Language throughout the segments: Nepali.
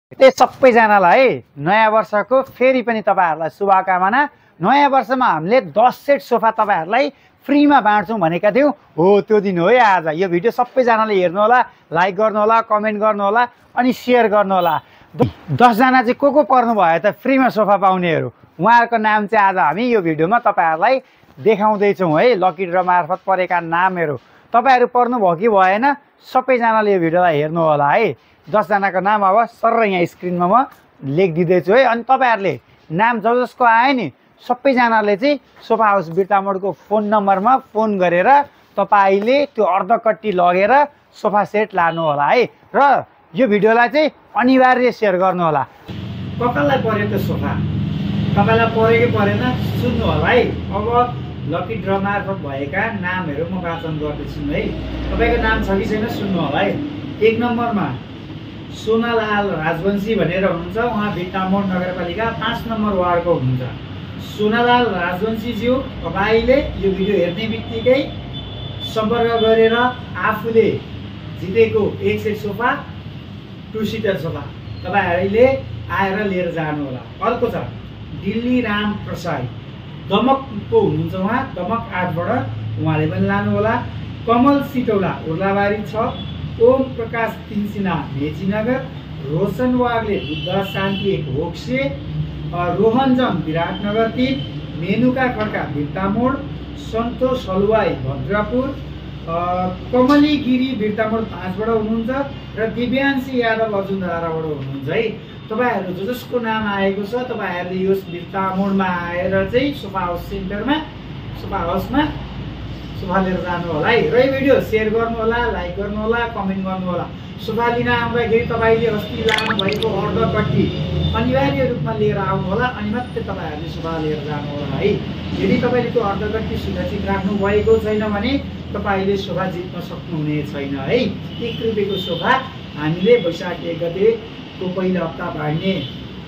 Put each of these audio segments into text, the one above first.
त्यही सबैजनालाई है नयाँ वर्षको फेरि पनि तपाईहरुलाई शुभकामना। नयाँ वर्षमा हामीले 10 सेट सोफा तपाईहरुलाई फ्रीमा बाँड्छौं भनेका थियौं। हो त्यो दिन हो है आज। यो भिडियो सबैजनाले हेर्नु होला, लाइक गर्नु होला, कमेन्ट गर्नु होला अनि शेयर गर्नु होला। 10 जना चाहिँ को पर्नु भयो त फ्रीमा सोफा पाउनेहरु, उहाँहरुको नाम चाहिँ आज हामी यो भिडियोमा तपाईहरुलाई देखाउँदै छौं है। लकी ड्र मार्फत परेका नामहरु तपाईहरु पर्नु भयो कि भएन सबैजनाले यो भिडियोलाई हेर्नु होला है। 10 जनाको नाम अब सर यहाँ स्क्रिनमा म लेखिदिँदै छु है। अनि तपाईहरुले नाम जसको आयो नि सबैजनाले चाहिँ सोफा हाउस बिर्तामोडको फोन नम्बरमा फोन गरेर तपाईले त्यो अर्धकट्टी लगेर सोफा सेट लानु होला है। र यो भिडियोलाई चाहिँ अनिवार्य शेयर गर्नु होला। कतालाई पर्यो त्यो सोफा, तपाईलाई पर्यो कि परेन सुन्नु होला है। अब लकी ड्र मार्फत भएका नामहरु म वाचन गर्दैछु है। तपाईको नाम छ कि छैन सुन्नु होला है। 1 नम्बरमा सोनालाल राजवंशी भनेर हुनुहुन्छ, उहाँ बिर्तामोड नगरपालिका 5 नम्बर वार्डको हुनुहुन्छ। सोनालाल राजवंशी ज्यू तपाईले यो भिडियो हेर्ने बित्तिकै सम्पर्क गरेर आफूले जितेको 1 सेट सोफा 2 सिटर सोफा तपाईहरुले आएर लिएर जानु होला। अर्को छ दिल्ली राम प्रसाद दमकको हुनुहुन्छ, उहाँ दमक 8 बाट उहाँले पनि लानु होला। कमल सिटौला उर्लाबारी 6, ओम प्रकाश तिनसिना मेचीनगर, रोशन वाग्ले बुद्ध शान्ति 1 होक्से, रोहनजन विराटनगर 3, मेनुका खड्का बिर्तामोड, सन्तोष हलवाई भद्रपुर, कमली गिरी बिर्तामोड 5 बाट हुनुहुन्छ र दिव्यांशी यादव अजुनधाराबाट हुनुहुन्छ है। तपाईहरु जसको नाम आएको छ तपाईहरुले यो बिर्तामोडमा आएर चाहिँ सोफा हाउस सेन्टरमा सोफा हाउसमा सोफा लिएर जानु होला है। र यो भिडियो शेयर गर्नु होला, लाइक गर्नु होला, कमेन्ट गर्नु होला। सोफा लिन आउँदाखेरि तपाईले अस्ति लानु भएको अर्धकट्टी अनिवार्य रूपमा लिएर आउनु होला अनि मात्रै तपाईहरुले सोफा लिएर जानु होला है। यदि तपाईले त्यो अर्धकट्टी सुरक्षित राख्नु भएको छैन भने तपाईले सोफा जित्न सक्नुहुने छैन है। 1 रुपैयाँको सोफा हामीले वैशाख 1 गतेको पहिलो हप्ता बाँड्ने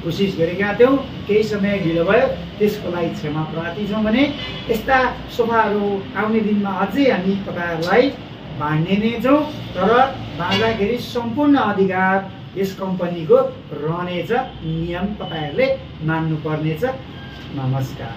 कोसिस गरेका थियौं। केही समय ढिलो भयो, त्यसको लागि क्षमा प्रार्थी छौं। भने यस्ता सोफाहरु आउने दिनमा अझै हामी तपाईहरुलाई बाँड्ने नै छौं। तर बाँड्दाखेरि सम्पूर्ण अधिकार यस कम्पनीको रहनेछ, नियम तपाईहरुले मान्नु पर्नेछ। नमस्कार।